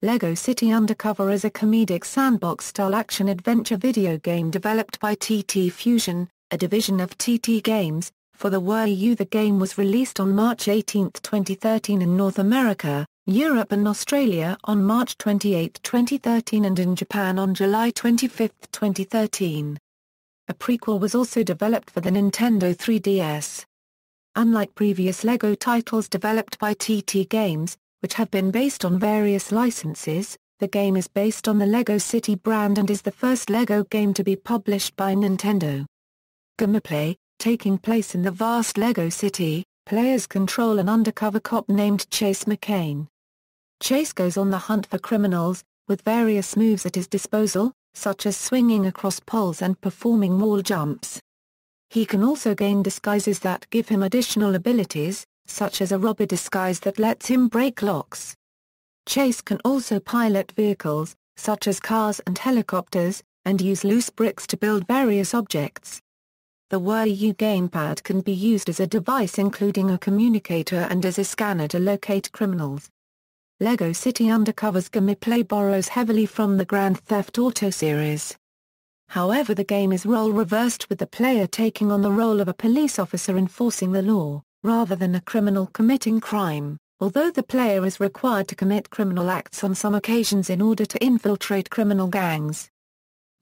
LEGO City Undercover is a comedic sandbox-style action-adventure video game developed by TT Fusion, a division of TT Games, for the Wii U. The game was released on March 18, 2013 in North America, Europe and Australia on March 28, 2013 and in Japan on July 25, 2013. A prequel was also developed for the Nintendo 3DS. Unlike previous LEGO titles developed by TT Games, which have been based on various licenses, the game is based on the LEGO City brand and is the first LEGO game to be published by Nintendo. Gameplay, taking place in the vast LEGO City, players control an undercover cop named Chase McCain. Chase goes on the hunt for criminals, with various moves at his disposal, such as swinging across poles and performing wall jumps. He can also gain disguises that give him additional abilities, such as a robber disguise that lets him break locks. Chase can also pilot vehicles, such as cars and helicopters, and use loose bricks to build various objects. The Wii U gamepad can be used as a device including a communicator and as a scanner to locate criminals. LEGO City Undercover's gameplay borrows heavily from the Grand Theft Auto series. However, the game is role-reversed, with the player taking on the role of a police officer enforcing the law, rather than a criminal committing crime, although the player is required to commit criminal acts on some occasions in order to infiltrate criminal gangs.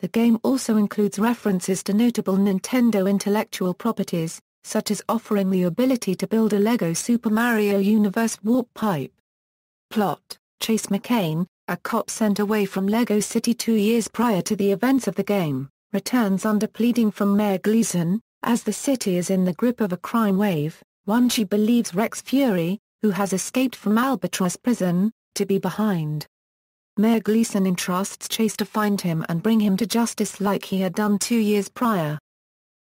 The game also includes references to notable Nintendo intellectual properties, such as offering the ability to build a LEGO Super Mario Universe warp pipe. Plot: Chase McCain, a cop sent away from LEGO City 2 years prior to the events of the game, returns under pleading from Mayor Gleason, as the city is in the grip of a crime wave, one she believes Rex Fury, who has escaped from Albatross prison, to be behind. Mayor Gleason entrusts Chase to find him and bring him to justice like he had done 2 years prior.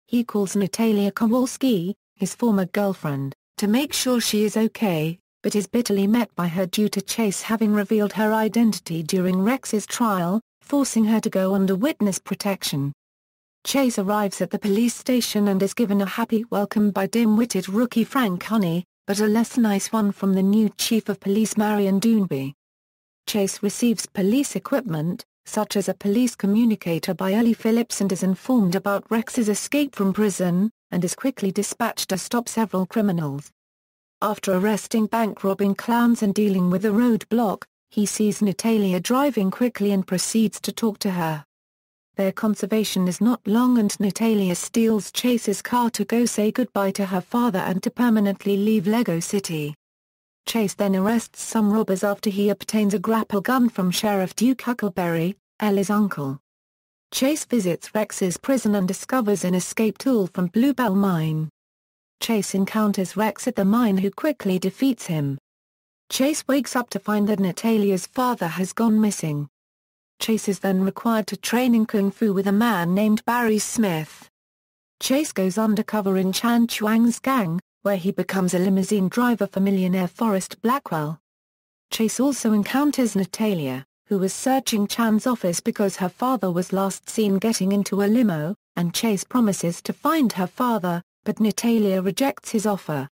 He calls Natalia Kowalski, his former girlfriend, to make sure she is okay, but is bitterly met by her due to Chase having revealed her identity during Rex's trial, forcing her to go under witness protection. Chase arrives at the police station and is given a happy welcome by dim-witted rookie Frank Honey, but a less nice one from the new chief of police Marion Doonby. Chase receives police equipment, such as a police communicator by Ellie Phillips, and is informed about Rex's escape from prison, and is quickly dispatched to stop several criminals. After arresting bank-robbing clowns and dealing with a roadblock, he sees Natalia driving quickly and proceeds to talk to her. Their conversation is not long and Natalia steals Chase's car to go say goodbye to her father and to permanently leave LEGO City. Chase then arrests some robbers after he obtains a grapple gun from Sheriff Duke Huckleberry, Ellie's uncle. Chase visits Rex's prison and discovers an escape tool from Bluebell Mine. Chase encounters Rex at the mine, who quickly defeats him. Chase wakes up to find that Natalia's father has gone missing. Chase is then required to train in Kung Fu with a man named Barry Smith. Chase goes undercover in Chan Chuang's gang, where he becomes a limousine driver for millionaire Forrest Blackwell. Chase also encounters Natalia, who was searching Chan's office because her father was last seen getting into a limo, and Chase promises to find her father, but Natalia rejects his offer.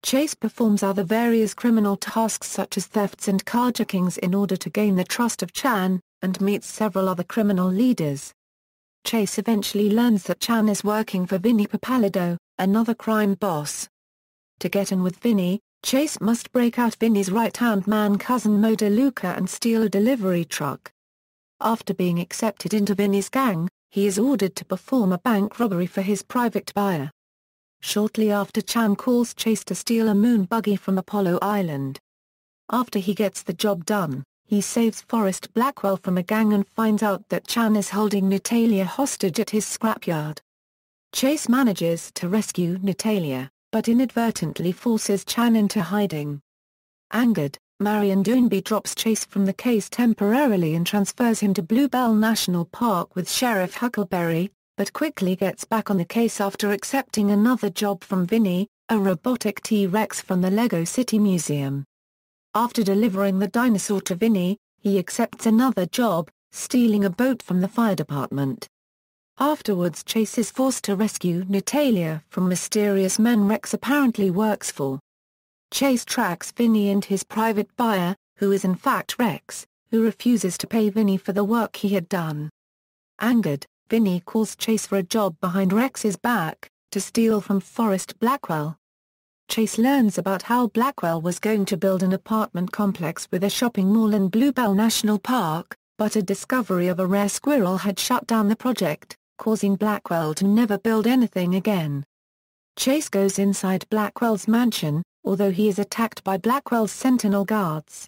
Chase performs other various criminal tasks such as thefts and carjackings in order to gain the trust of Chan, and meets several other criminal leaders. Chase eventually learns that Chan is working for Vinny Papalido, another crime boss. To get in with Vinny, Chase must break out Vinny's right-hand man cousin Mo DeLuca and steal a delivery truck. After being accepted into Vinny's gang, he is ordered to perform a bank robbery for his private buyer. Shortly after, Chan calls Chase to steal a moon buggy from Apollo Island. After he gets the job done, he saves Forrest Blackwell from a gang and finds out that Chan is holding Natalia hostage at his scrapyard. Chase manages to rescue Natalia, but inadvertently forces Chan into hiding. Angered, Marion Doonby drops Chase from the case temporarily and transfers him to Bluebell National Park with Sheriff Huckleberry, but quickly gets back on the case after accepting another job from Vinny, a robotic T-Rex from the LEGO City Museum. After delivering the dinosaur to Vinny, he accepts another job, stealing a boat from the fire department. Afterwards, Chase is forced to rescue Natalia from mysterious men Rex apparently works for. Chase tracks Vinny and his private buyer, who is in fact Rex, who refuses to pay Vinny for the work he had done. Angered, Vinny calls Chase for a job behind Rex's back, to steal from Forrest Blackwell. Chase learns about how Blackwell was going to build an apartment complex with a shopping mall in Bluebell National Park, but a discovery of a rare squirrel had shut down the project, causing Blackwell to never build anything again. Chase goes inside Blackwell's mansion, although he is attacked by Blackwell's Sentinel guards.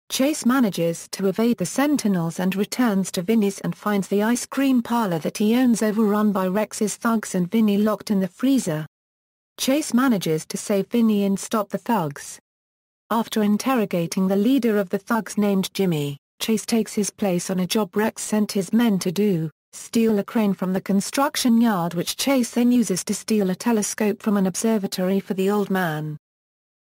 Chase manages to evade the Sentinels and returns to Vinny's and finds the ice cream parlor that he owns overrun by Rex's thugs and Vinny locked in the freezer. Chase manages to save Vinny and stop the thugs. After interrogating the leader of the thugs named Jimmy, Chase takes his place on a job Rex sent his men to do, steal a crane from the construction yard, which Chase then uses to steal a telescope from an observatory for the old man.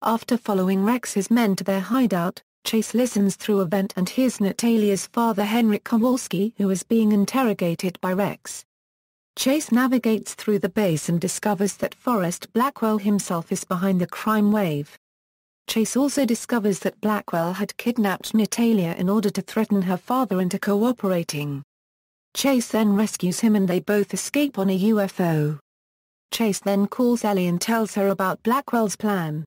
After following Rex's men to their hideout, Chase listens through a vent and hears Natalia's father Henrik Kowalski, who is being interrogated by Rex. Chase navigates through the base and discovers that Forrest Blackwell himself is behind the crime wave. Chase also discovers that Blackwell had kidnapped Natalia in order to threaten her father into cooperating. Chase then rescues him and they both escape on a UFO. Chase then calls Ellie and tells her about Blackwell's plan.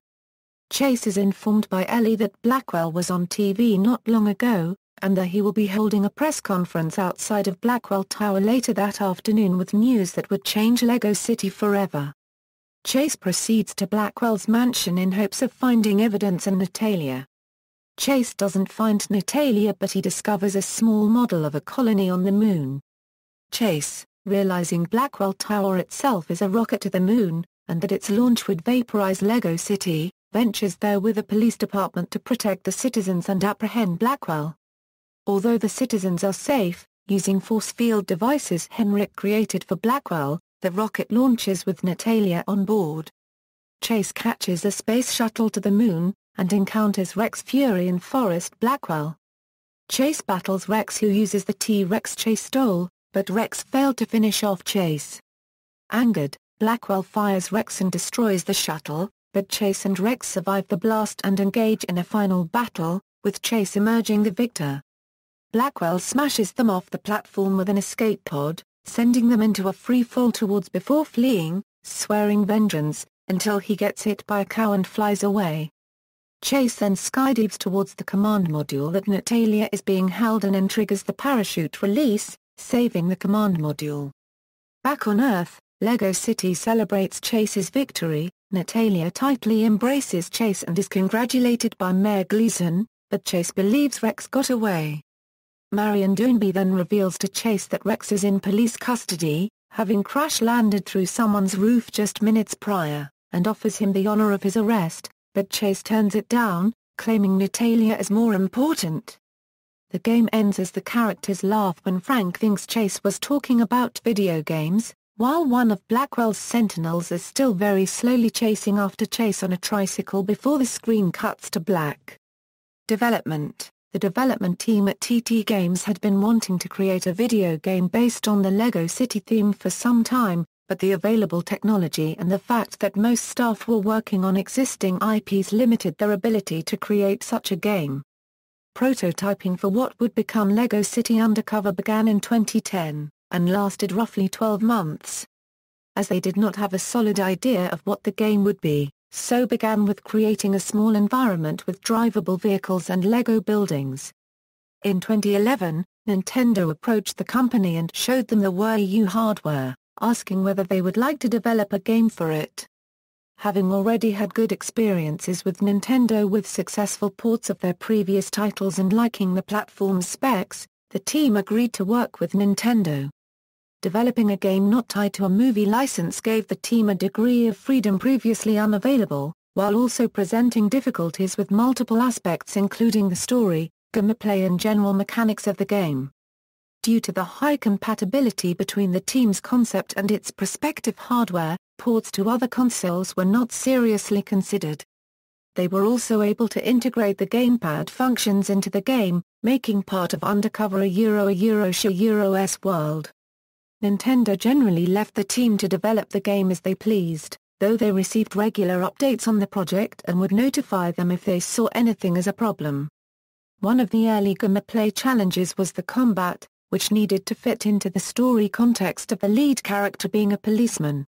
Chase is informed by Ellie that Blackwell was on TV not long ago, and that he will be holding a press conference outside of Blackwell Tower later that afternoon with news that would change Lego City forever. Chase proceeds to Blackwell's mansion in hopes of finding evidence and Natalia. Chase doesn't find Natalia, but he discovers a small model of a colony on the moon. Chase, realizing Blackwell Tower itself is a rocket to the moon, and that its launch would vaporize Lego City, ventures there with a police department to protect the citizens and apprehend Blackwell. Although the citizens are safe, using force field devices Henrik created for Blackwell, the rocket launches with Natalia on board. Chase catches a space shuttle to the moon, and encounters Rex Fury and Forrest Blackwell. Chase battles Rex, who uses the T-Rex Chase stole, but Rex failed to finish off Chase. Angered, Blackwell fires Rex and destroys the shuttle, but Chase and Rex survive the blast and engage in a final battle, with Chase emerging the victor. Blackwell smashes them off the platform with an escape pod, sending them into a free fall towards before fleeing, swearing vengeance, until he gets hit by a cow and flies away. Chase then skydives towards the command module that Natalia is being held in and triggers the parachute release, saving the command module. Back on Earth, Lego City celebrates Chase's victory. Natalia tightly embraces Chase and is congratulated by Mayor Gleason, but Chase believes Rex got away. Marion Doonby then reveals to Chase that Rex is in police custody, having crash-landed through someone's roof just minutes prior, and offers him the honor of his arrest, but Chase turns it down, claiming Natalia is more important. The game ends as the characters laugh when Frank thinks Chase was talking about video games, while one of Blackwell's Sentinels is still very slowly chasing after Chase on a tricycle before the screen cuts to black. Development. The development team at TT Games had been wanting to create a video game based on the Lego City theme for some time, but the available technology and the fact that most staff were working on existing IPs limited their ability to create such a game. Prototyping for what would become Lego City Undercover began in 2010, and lasted roughly 12 months. As they did not have a solid idea of what the game would be, so began with creating a small environment with drivable vehicles and Lego buildings. In 2011, Nintendo approached the company and showed them the Wii U hardware, asking whether they would like to develop a game for it. Having already had good experiences with Nintendo with successful ports of their previous titles and liking the platform's specs, the team agreed to work with Nintendo. Developing a game not tied to a movie license gave the team a degree of freedom previously unavailable, while also presenting difficulties with multiple aspects including the story, gameplay and general mechanics of the game. Due to the high compatibility between the team's concept and its prospective hardware, ports to other consoles were not seriously considered. They were also able to integrate the gamepad functions into the game, making part of Undercover a Euro-S world. Nintendo generally left the team to develop the game as they pleased, though they received regular updates on the project and would notify them if they saw anything as a problem. One of the early gameplay challenges was the combat, which needed to fit into the story context of the lead character being a policeman.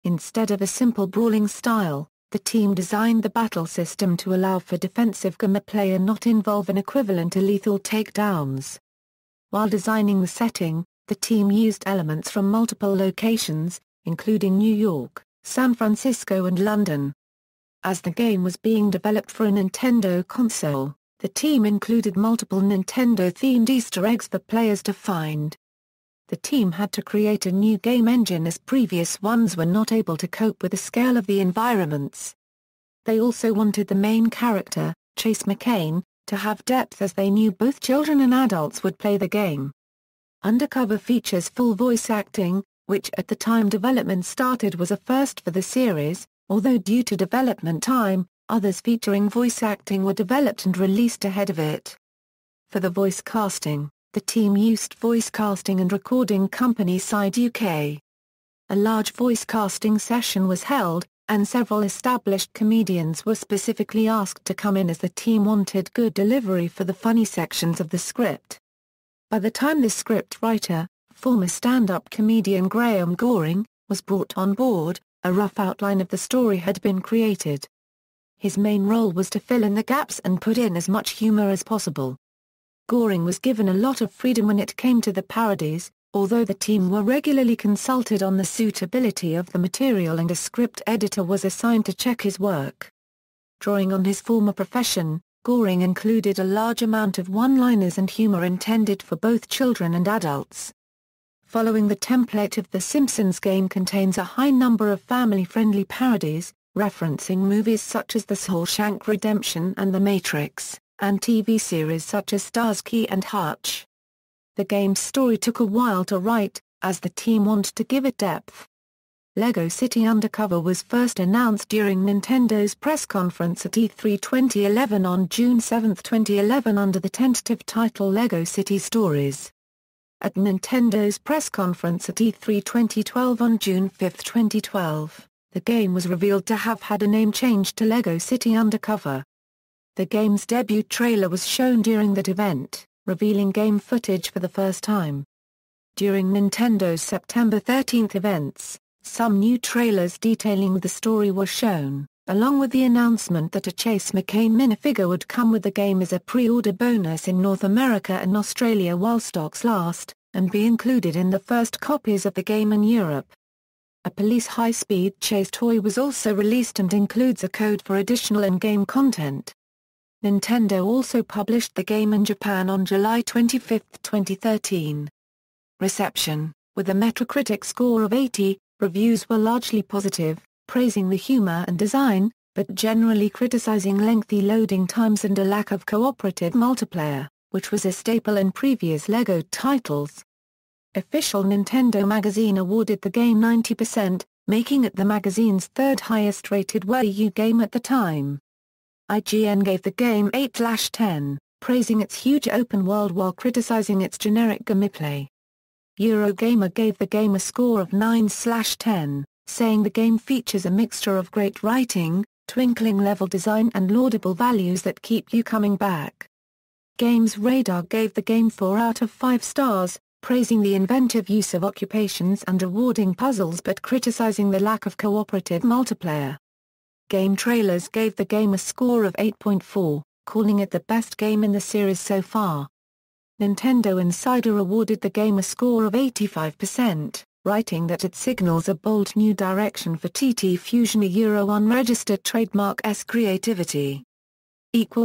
Instead of a simple brawling style, the team designed the battle system to allow for defensive gameplay and not involve an equivalent to lethal takedowns. While designing the setting, the team used elements from multiple locations, including New York, San Francisco and London. As the game was being developed for a Nintendo console, the team included multiple Nintendo-themed Easter eggs for players to find. The team had to create a new game engine as previous ones were not able to cope with the scale of the environments. They also wanted the main character, Chase McCain, to have depth as they knew both children and adults would play the game. Undercover features full voice acting, which at the time development started was a first for the series, although due to development time, others featuring voice acting were developed and released ahead of it. For the voice casting, the team used voice casting and recording company Side UK. A large voice casting session was held, and several established comedians were specifically asked to come in as the team wanted good delivery for the funny sections of the script. By the time the script writer, former stand-up comedian Graham Goring, was brought on board, a rough outline of the story had been created. His main role was to fill in the gaps and put in as much humor as possible. Goring was given a lot of freedom when it came to the parodies, although the team were regularly consulted on the suitability of the material and a script editor was assigned to check his work. Drawing on his former profession, Goring included a large amount of one-liners and humor intended for both children and adults. Following the template of The Simpsons, game contains a high number of family-friendly parodies, referencing movies such as The Shawshank Redemption and The Matrix, and TV series such as Starsky and Hutch. The game's story took a while to write, as the team wanted to give it depth. LEGO City Undercover was first announced during Nintendo's press conference at E3 2011 on June 7, 2011 under the tentative title LEGO City Stories. At Nintendo's press conference at E3 2012 on June 5, 2012, the game was revealed to have had a name change to LEGO City Undercover. The game's debut trailer was shown during that event, revealing game footage for the first time. During Nintendo's September 13 events, some new trailers detailing the story were shown, along with the announcement that a Chase McCain minifigure would come with the game as a pre-order bonus in North America and Australia while stocks last, and be included in the first copies of the game in Europe. A police high-speed chase toy was also released and includes a code for additional in-game content. Nintendo also published the game in Japan on July 25, 2013. Reception: with a Metacritic score of 80, reviews were largely positive, praising the humor and design, but generally criticizing lengthy loading times and a lack of cooperative multiplayer, which was a staple in previous LEGO titles. Official Nintendo magazine awarded the game 90%, making it the magazine's third highest-rated Wii U game at the time. IGN gave the game 8/10, praising its huge open world while criticizing its generic gameplay. Eurogamer gave the game a score of 9/10, saying the game features a mixture of great writing, twinkling level design and laudable values that keep you coming back. Games Radar gave the game 4 out of 5 stars, praising the inventive use of occupations and rewarding puzzles but criticizing the lack of cooperative multiplayer. Game Trailers gave the game a score of 8.4, calling it the best game in the series so far. Nintendo Insider awarded the game a score of 85%, writing that it signals a bold new direction for TT Fusion, a unregistered trademark-esque creativity.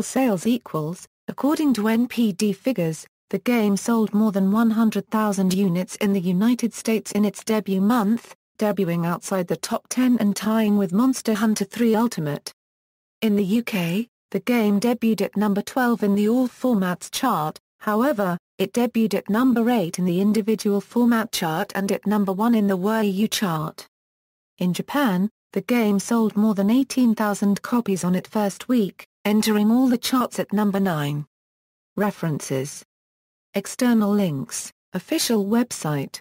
Sales equals, according to NPD figures, the game sold more than 100,000 units in the United States in its debut month, debuting outside the top 10 and tying with Monster Hunter 3 Ultimate. In the UK, the game debuted at number 12 in the All Formats chart, however, it debuted at number 8 in the individual format chart and at number 1 in the Wii U chart. In Japan, the game sold more than 18,000 copies on its first week, entering all the charts at number 9. References. External links, official website.